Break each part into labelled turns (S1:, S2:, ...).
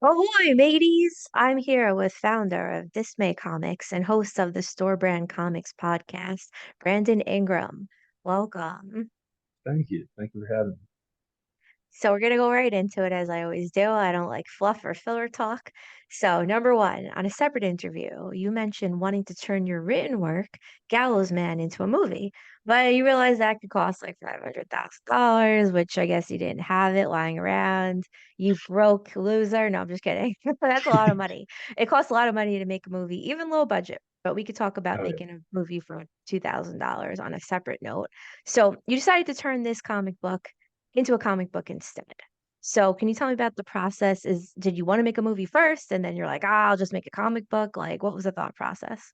S1: Ahoy, mateys! I'm here with founder of Dismay Comics and host of the Store Brand Comics podcast, Brandon Ingram. Welcome.
S2: Thank you. Thank you for having me.
S1: So we're gonna go right into it as I always do. I don't like fluff or filler talk. So number one, on a separate interview, you mentioned wanting to turn your written work, Gallows Man, into a movie, but you realized that could cost like $500,000, which I guess you didn't have it lying around. You broke loser. No, I'm just kidding. That's a lot of money. It costs a lot of money to make a movie, even low budget. But we could talk about
S2: Oh yeah.
S1: making a movie for $2,000 on a separate note. So you decided to turn this comic book into a comic book instead. So can you tell me about the process? Did you want to make a movie first and then you're like, I'll just make a comic book? Like, what was the thought process?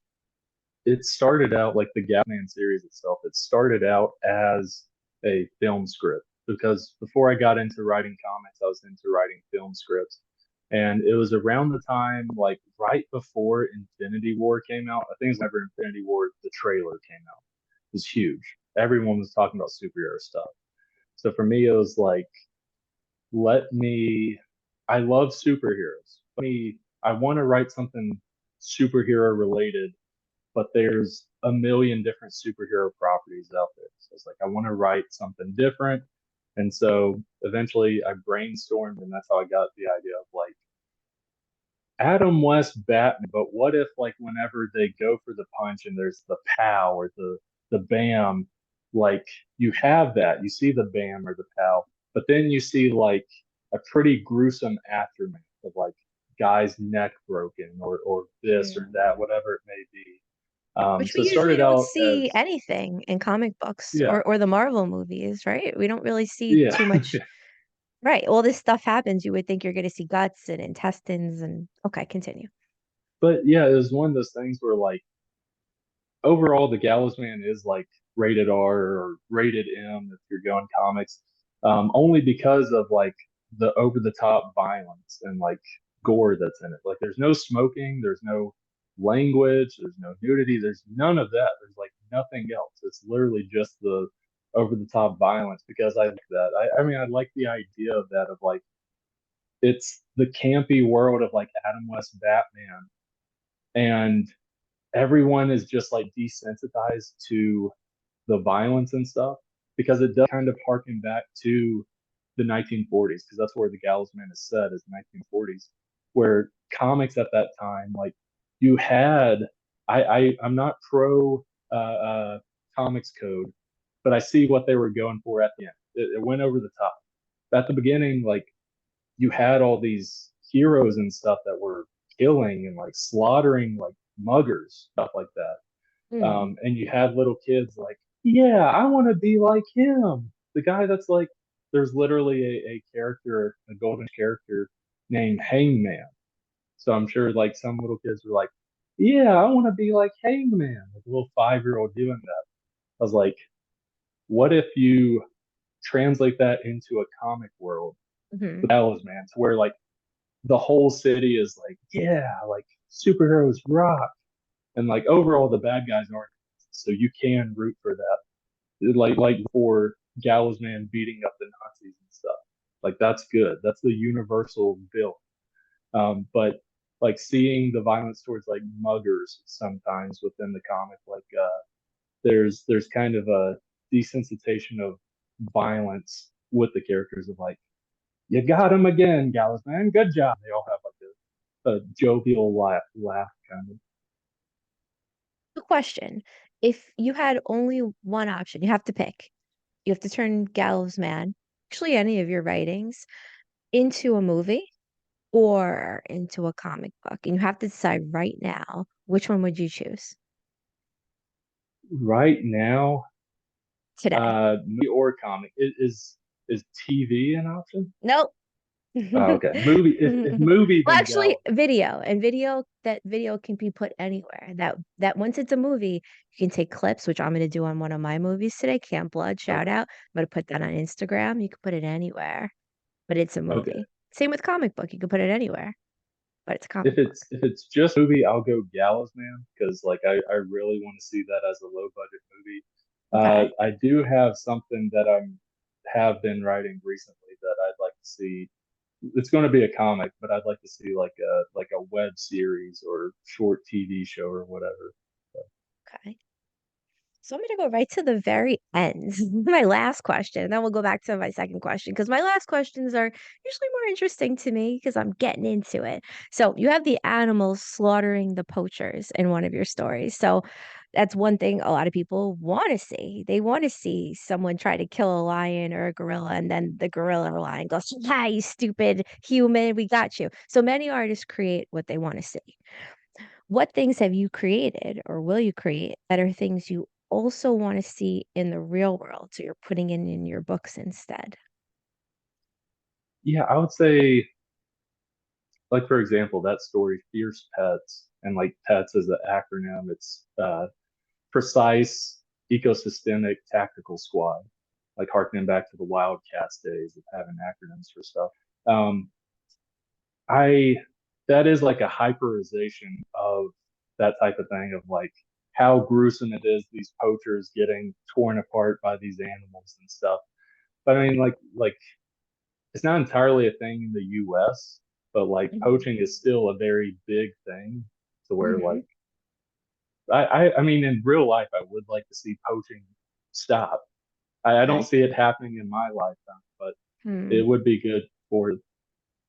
S2: It started out like the Gatman series itself. It started out as a film script because before I got into writing comics, I was into writing film scripts. And it was around the time, like right before Infinity War came out. I think it was whenever Infinity War, the trailer came out. It was huge. Everyone was talking about superhero stuff. So for me, it was like, let me, I love superheroes. I want to write something superhero related, but there's a million different superhero properties out there. So it's like I want to write something different. And so eventually I brainstormed, and that's how I got the idea of like Adam West Batman. But what if like whenever they go for the punch and there's the pow or the bam, like you have that. You see the bam or the pow, but then you see like a pretty gruesome aftermath of like guy's neck broken or this or
S1: Mm.
S2: that, whatever it may be.
S1: Which we
S2: So it
S1: usually
S2: started
S1: don't
S2: out
S1: see
S2: as
S1: anything in comic books
S2: yeah,
S1: or the Marvel movies, right? We don't really see
S2: yeah.
S1: too much. Right. All this stuff happens. You would think you're going to see guts and intestines and okay, continue.
S2: But yeah, it was one of those things where like overall the Gallows Man is like rated R or rated M if you're going comics, only because of like the over the top violence and like gore that's in it. Like there's no smoking, there's no language, there's no nudity, there's none of that. There's like nothing else. It's literally just the over the top violence because I like that. I mean I like the idea of that of like it's the campy world of like Adam West Batman and everyone is just like desensitized to the violence and stuff because it does kind of harken back to the 1940s because that's where the Gallows Man is set is 1940s where comics at that time like you had I'm not pro comics code but I see what they were going for at the end. It went over the top at the beginning. Like you had all these heroes and stuff that were killing and like slaughtering like muggers, stuff like that.
S1: Mm.
S2: And you had little kids like, yeah, I want to be like him. The guy that's like, there's literally a character, a golden character named Hangman. So I'm sure like some little kids were like, yeah, I want to be like Hangman, like a little 5-year old doing that. I was like, what if you translate that into a comic world
S1: Hmm.
S2: with Dallas Man, to where like the whole city is like, yeah, like superheroes rock. And like overall the bad guys aren't. So you can root for that. Like for Gallows Man beating up the Nazis and stuff. Like that's good. That's the universal bill. But like seeing the violence towards like muggers sometimes within the comic, like there's kind of a desensitization of violence with the characters of like, you got him again, Gallows Man. Good job. They all have like a jovial laugh kind of.
S1: The question, if you had only one option, you have to pick. You have to turn Gallows Man, actually any of your writings, into a movie or into a comic book. And you have to decide right now which one would you choose
S2: Right now,
S1: today.
S2: movie or comic is TV an option?
S1: Nope.
S2: Oh, okay, movie. If
S1: Well,
S2: movie, then
S1: actually,
S2: Gallows.
S1: video and video that video can be put anywhere. That once it's a movie, you can take clips, which I'm going to do on one of my movies today. Camp Blood, shout
S2: Okay,
S1: out. I'm going to put that on Instagram. You can put it anywhere, but it's a
S2: okay.
S1: movie. Same with comic book. You can put it anywhere, but it's a
S2: If
S1: comic book.
S2: it's just movie, I'll go Gallows Man because like I really want to see that as a low budget movie.
S1: Okay.
S2: I do have something that I'm have been writing recently that I'd like to see. it's going to be a comic, but I'd like to see like a web series or short TV show or whatever.
S1: Okay. So I'm gonna go right to the very end. My last question, and then we'll go back to my second question because my last questions are usually more interesting to me because I'm getting into it. So you have the animals slaughtering the poachers in one of your stories. So that's one thing a lot of people want to see. They want to see someone try to kill a lion or a gorilla, and then the gorilla or lion goes, "Yeah, you stupid human, we got you." So many artists create what they want to see. What things have you created or will you create that are things you also want to see in the real world, so you're putting it in your books instead?
S2: Yeah, I would say, like for example, that story, Fierce Pets, and like pets as an acronym, it's precise, ecosystemic, tactical squad, like harkening back to the Wildcats days of having acronyms for stuff. Um, I that is like a hyperization of that type of thing of like how gruesome it is these poachers getting torn apart by these animals and stuff. But I mean, like it's not entirely a thing in the U.S., but like
S1: Mhm,
S2: poaching is still a very big thing to where
S1: mhm,
S2: like I mean in real life I would like to see poaching stop. I don't
S1: okay.
S2: see it happening in my lifetime, but
S1: Hmm,
S2: it would be good for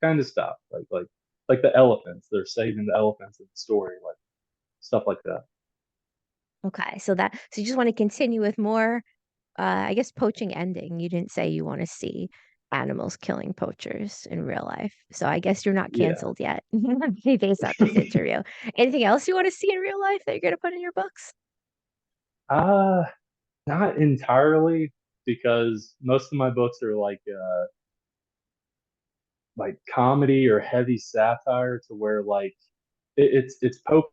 S2: kind of stuff like the elephants. They're saving the elephants in the story, like stuff like that.
S1: okay, so you just wanna continue with more, I guess, poaching ending. You didn't say you wanna see animals killing poachers in real life, so I guess you're not
S2: Yeah.
S1: canceled yet based off this interview. Anything else you wanna see in real life that you're gonna put in your books?
S2: uh Not entirely because most of my books are like comedy or heavy satire to where like it's poking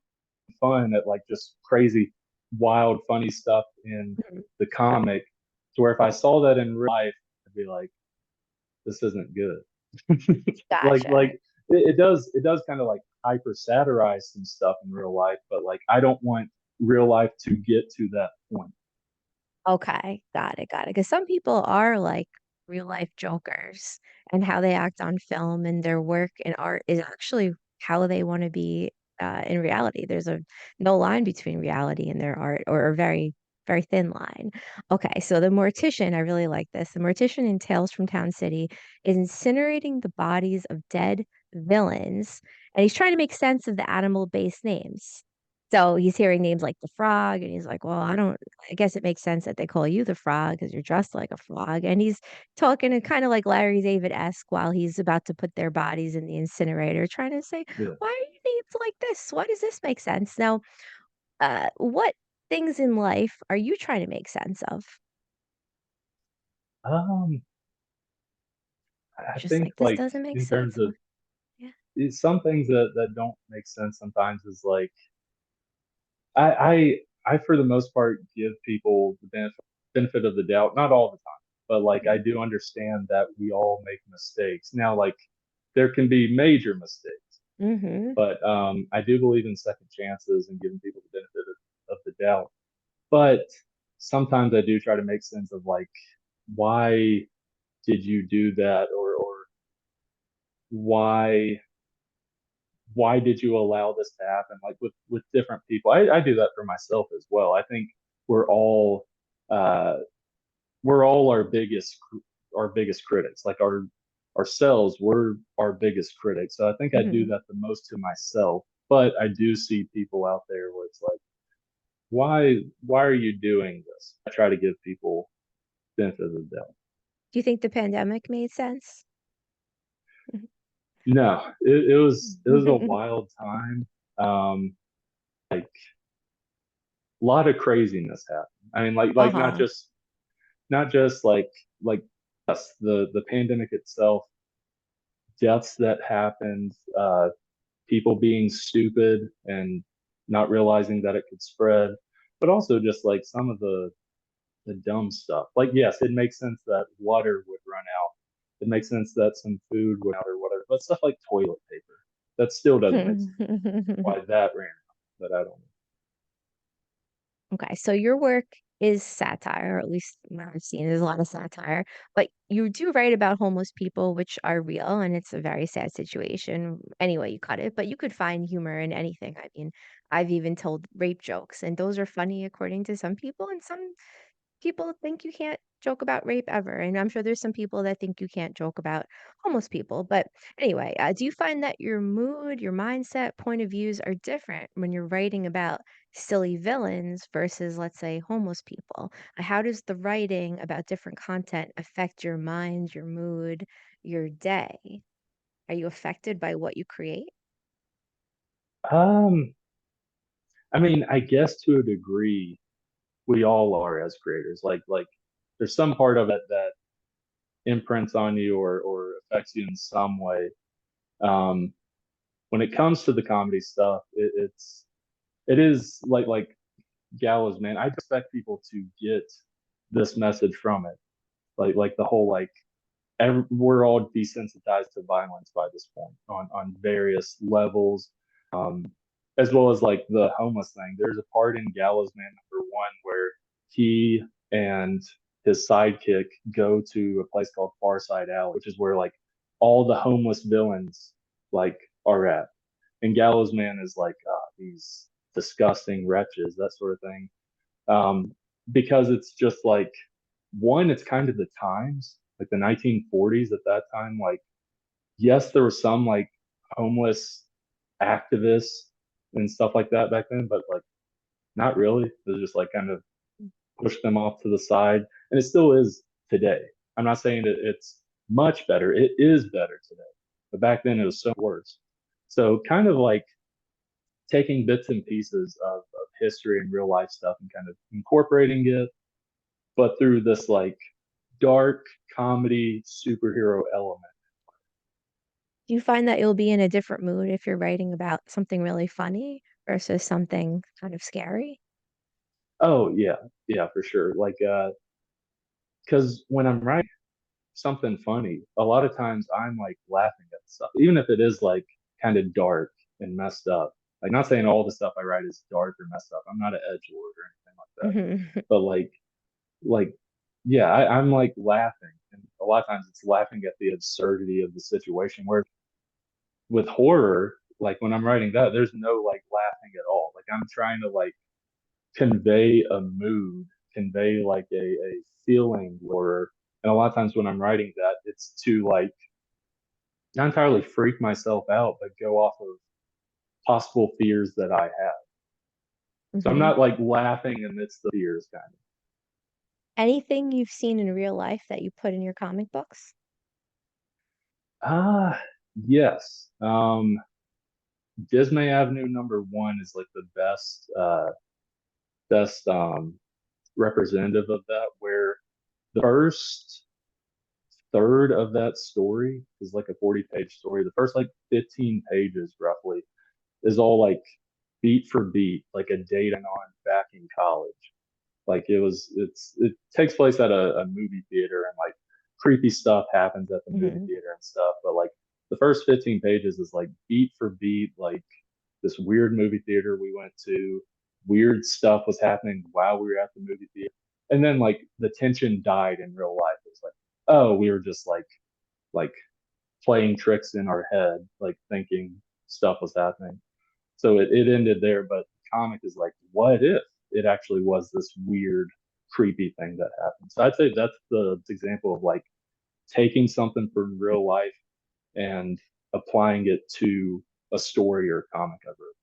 S2: fun at like just crazy, wild, funny stuff in
S1: Mhm,
S2: the comic. To where if I saw that in real life, I'd be like, this isn't good.
S1: gotcha.
S2: Like it does kind of like hyper satirize some stuff in real life, but like I don't want real life to get to that point.
S1: Okay, got it, got it. Because some people are like real life jokers, and how they act on film and their work and art is actually how they wanna be, in reality. There's a no line between reality and their art, or a very, very thin line. Okay, so the mortician, I really like this. The mortician in Tales from Town City is incinerating the bodies of dead villains, and he's trying to make sense of the animal-based names. So he's hearing names like the frog, and he's like, "Well, I guess it makes sense that they call you the frog because 'cause you're dressed like a frog," and he's talking and kinda like Larry David-esque while he's about to put their bodies in the incinerator, trying to say,
S2: Yeah.
S1: "Why are you named like this? Why does this make sense?" Now, what things in life are you trying to make sense of?
S2: Um, I
S1: You're just
S2: think
S1: like, "This
S2: like
S1: doesn't make
S2: in
S1: sense."
S2: terms of
S1: Yeah.
S2: some things that don't make sense sometimes is like I I for the most part give people the benefit of the doubt, not all the time, but like I
S1: Mhm.
S2: do understand that we all make mistakes. Now, like there can be major mistakes,
S1: Mhm.
S2: but I do believe in second chances and giving people the benefit of the doubt. But sometimes I do try to make sense of like why did you do that or why why did you allow this to happen? Like with different people, I do that for myself as well. I think we're all uh, we're all our biggest critics. Like ourselves, we're our biggest critics. So I think I do
S1: Mhm.
S2: that the most to myself. But I do see people out there where it's like, why are you doing this? I try to give people benefit of the doubt.
S1: Do you think the pandemic made sense?
S2: No, it was a
S1: Mhm.
S2: wild time. Like a lot of craziness happened. I mean, like
S1: Uh-huh.
S2: not just like us, the pandemic itself, deaths that happened, people being stupid and not realizing that it could spread, but also just like some of the dumb stuff. Like yes, it makes sense that water would run out. It makes sense that some food would out or whatever, but stuff like toilet paper, that still doesn't make sense. Why that ran out, but I don't know.
S1: Okay, so your work is satire, or at least what I've seen, there's a lot of satire. But you do write about homeless people, which are real, and it's a very sad situation any way you cut it. But you could find humor in anything. I mean, I've even told rape jokes, and those are funny according to some people, and some people think you can't joke about rape ever, and I'm sure there's some people that think you can't joke about homeless people. But anyway, do you find that your mood, your mindset, point of views are different when you're writing about silly villains versus, let's say, homeless people? How does the writing about different content affect your mind, your mood, your day? Are you affected by what you create?
S2: Um, I mean, I guess to a degree, we all are as creators. Like there's some part of it that imprints on you or affects you in some way. Um, when it comes to the comedy stuff, it is like Gallows, man. I expect people to get this message from it. Like the whole we're all desensitized to violence by this point on various levels, um, as well as like the homeless thing. There's a part in Gallows Man #1 where he and his sidekick go to a place called Farside Alley, which is where like all the homeless villains like are at, and Gallows Man is like these disgusting wretches, that sort of thing. Um, because it's just like one, it's kind of the times, like the 1940s at that time. Like, yes, there were some like homeless activists and stuff like that back then, but like not really. It was just like kind of pushed them off to the side, and it still is today. I'm not saying that it's much better. It is better today, but back then it was so worse. So kind of like taking bits and pieces of history and real life stuff and kind of incorporating it, but through this like dark comedy superhero element.
S1: Do you find that you'll be in a different mood if you're writing about something really funny versus something kind of scary?
S2: Oh yeah, yeah, for sure. Because when I'm writing something funny, a lot of times I'm like laughing at stuff, even if it is like kind of dark and messed up. Like not saying all the stuff I write is dark or messed up. I'm not an edge lord or anything like that.
S1: Mhm.
S2: But like, yeah, I'm like laughing, and a lot of times it's laughing at the absurdity of the situation. Where with horror, like when I'm writing that, there's no like laughing at all. Like I'm trying to like convey a mood, convey like a feeling, or and a lot of times when I'm writing that, it's to like not entirely freak myself out, but go off of possible fears that I have. So I'm
S1: Mhm.
S2: not like laughing amidst the fears kind of.
S1: Anything you've seen in real life that you put in your comic books?
S2: Ah, yes. Dismay Avenue #1 is like the best representative of that, where the first third of that story is like a 40-page story. The first like 15 pages roughly is all like beat for beat, like a date on back in college. Like it takes place at a movie theater, and like creepy stuff happens at the movie
S1: Mhm.
S2: theater and stuff. But like the first 15 pages is like beat for beat, like this weird movie theater we went to, weird stuff was happening while we were at the movie theater. And then like the tension died in real life. It's like, oh, we were just like playing tricks in our head, like thinking stuff was happening. So it ended there, but the comic is like, what if it actually was this weird, creepy thing that happened? So I'd say that's the example of like taking something from real life and applying it to a story or a comic I wrote.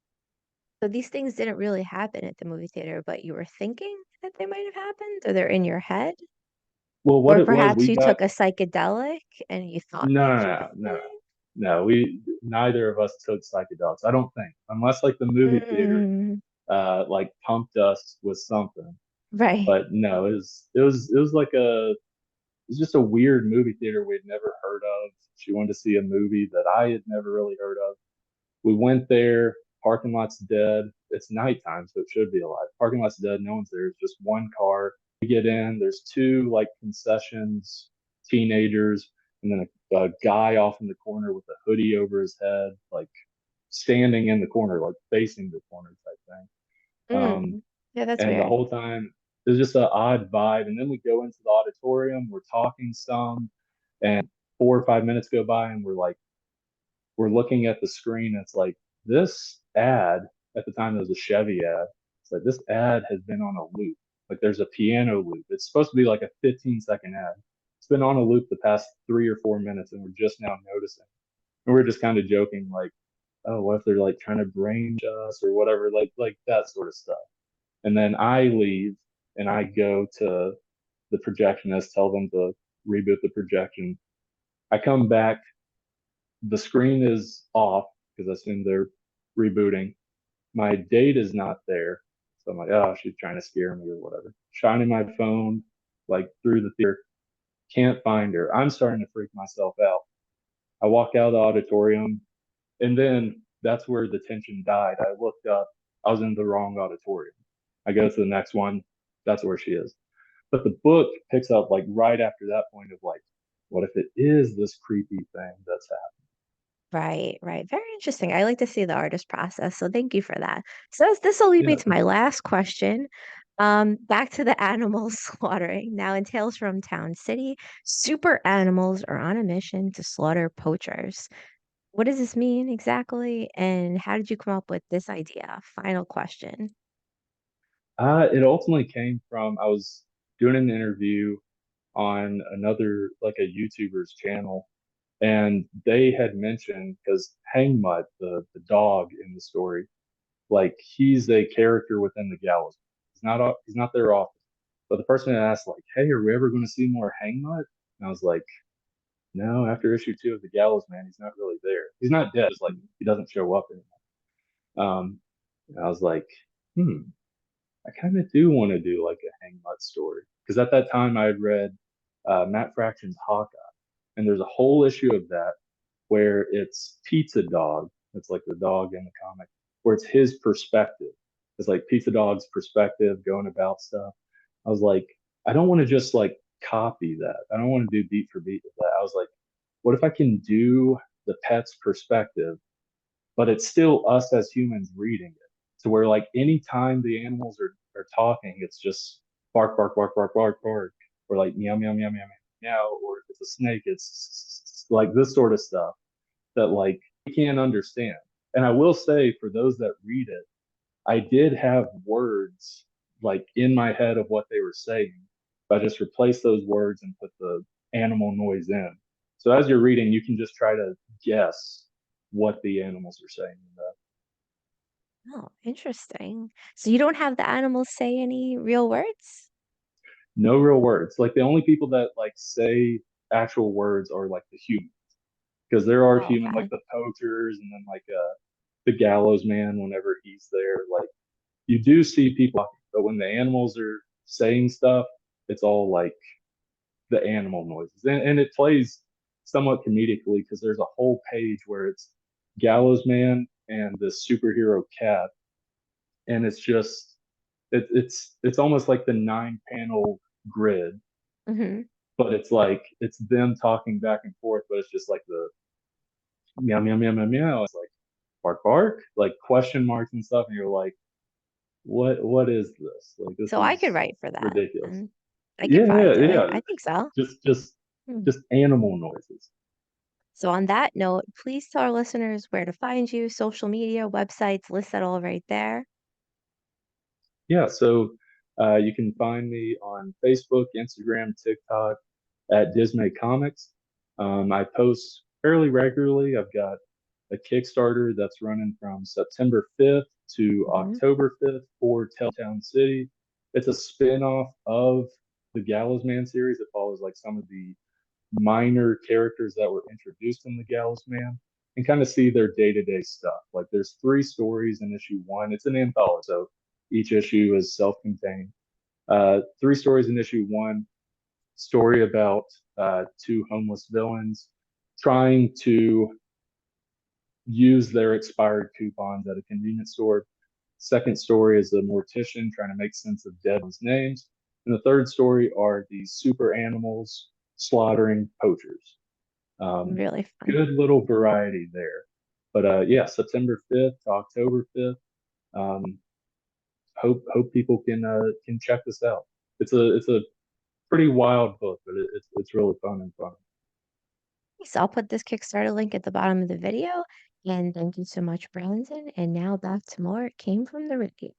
S1: So these things didn't really happen at the movie theater, but you were thinking that they might have happened, or they're in your head?
S2: Well, what
S1: Or
S2: it was,
S1: perhaps
S2: we
S1: you
S2: got
S1: took a psychedelic and you thought
S2: no,
S1: these
S2: no,
S1: were
S2: no, no, no.
S1: happening?
S2: No, we neither of us took psychedelics. I don't think, unless like the movie theater
S1: Mm,
S2: like pumped us with something.
S1: right.
S2: But no, it was like it's just a weird movie theater we'd never heard of. She wanted to see a movie that I had never really heard of. We went there, parking lot's dead. It's nighttime, so it should be alive. Parking lot's dead, no one's there. It's just one car. We get in, there's two like concessions, teenagers, and then a guy off in the corner with a hoodie over his head, like standing in the corner, like facing the corner type thing. Um,
S1: Mm. Yeah, that's
S2: and the
S1: weird.
S2: whole time There's just an odd vibe. And then we go into the auditorium, we're talking some, and 4 or 5 minutes go by, and we're looking at the screen. And it's like this ad at the time it was a Chevy ad. It's like this ad has been on a loop. Like there's a piano loop. It's supposed to be like a 15-second ad. It's been on a loop the past 3 or 4 minutes, and we're just now noticing. And we're just kind of joking, like, oh, what if they're like trying to brain us or whatever, like that sort of stuff. And then I leave and I go to the projectionist, tell them to reboot the projection. I come back, the screen is off because I assume they're rebooting. My date is not there. So I'm like, oh, she's trying to scare me or whatever. Shining my phone like through the theater, can't find her. I'm starting to freak myself out. I walk out of the auditorium, and then that's where the tension died. I looked up, I was in the wrong auditorium. I go to the next one, that's where she is. But the book picks up like right after that point of like, what if it is this creepy thing that's happening?
S1: Right, right. Very interesting. I like to see the artist process, so thank you for that. So this will lead me
S2: Yeah,
S1: to my last question. Back to the animal slaughtering. Now, in Tales from Town City, super animals are on a mission to slaughter poachers. What does this mean exactly? And how did you come up with this idea? Final question.
S2: it ultimately came from I was doing an interview on another like a YouTuber's channel, and they had mentioned because Hangmutt, the dog in the story, like he's a character within the gallows. He's not there often. But the person had asked like, "Hey, are we ever going to see more Hangmutt?" And I was like, "No, after issue 2 of the Gallows Man, he's not really there. He's not dead. It's like he doesn't show up anymore." And I was like, "Hmm, I kind of do want to do like a Hangmutt story because at that time I had read Matt Fraction's Hawkeye, and there's a whole issue of that where it's Pizza Dog. It's like the dog in the comic, where it's his perspective. It's like Pizza Dog's perspective going about stuff. I was like, I don't want to just like copy that. I don't want to do beat for beat with that. I was like, what if I can do the pet's perspective, but it's still us as humans reading it? So where like anytime the animals are talking, it's just bark, bark, bark, bark, bark, bark, or like meow, meow, meow, meow, meow, meow, or if it's a snake, it's like this sort of stuff that like we can't understand. And I will say for those that read it, I did have words like in my head of what they were saying, but I just replaced those words and put the animal noise in. So as you're reading, you can just try to guess what the animals are saying.
S1: Oh, interesting. So you don't have the animals say any real words?
S2: No real words. Like the only people that like say actual words are like the human, because there are
S1: Oh,
S2: human like
S1: okay.
S2: the poachers and then like the gallows man whenever he's there. Like you do see people talking, but when the animals are saying stuff, it's all like the animal noises. And it plays somewhat comedically because there's a whole page where it's Gallows Man and the superhero cat. And it's just, it's almost like the 9 panel grid,
S1: Hmm.
S2: but it's like, it's them talking back and forth, but it's just like the meow, meow, meow, meow, meow. It's like bark, bark, like question marks and stuff. And you're like, what is this? Like, this
S1: So I could
S2: is
S1: write for that.
S2: ridiculous.
S1: And I could
S2: Yeah,
S1: probably
S2: yeah,
S1: do it.
S2: yeah.
S1: I think so.
S2: Just, just,
S1: Hmm.
S2: just animal noises.
S1: So on that note, please tell our listeners where to find you, social media, websites, list that all right there.
S2: Yeah, so you can find me on Facebook, Instagram, TikTok at Dismay Comics. I post fairly regularly. I've got a Kickstarter that's running from September 5th to
S1: Hmm.
S2: October 5th for Telltown City. It's a spin-off of the Gallows Man series. It follows like some of the minor characters that were introduced in the Gallows Man and kind of see their day-to-day stuff. Like there's 3 stories in issue 1. It's an anthology, so each issue is self-contained. 3 stories in issue 1. Story about 2 homeless villains trying to use their expired coupons at a convenience store. Second story is a mortician trying to make sense of dead ones' names. And the third story are these super animals slaughtering poachers. Um,
S1: Really fun.
S2: Good little variety there. But yeah, September 5th to October 5th. Um, hope people can check this out. It's a pretty wild book, but it's really fun and fun.
S1: So I'll put this Kickstarter link at the bottom of the video. And thank you so much, Brandon. And now back to more. It came from the review.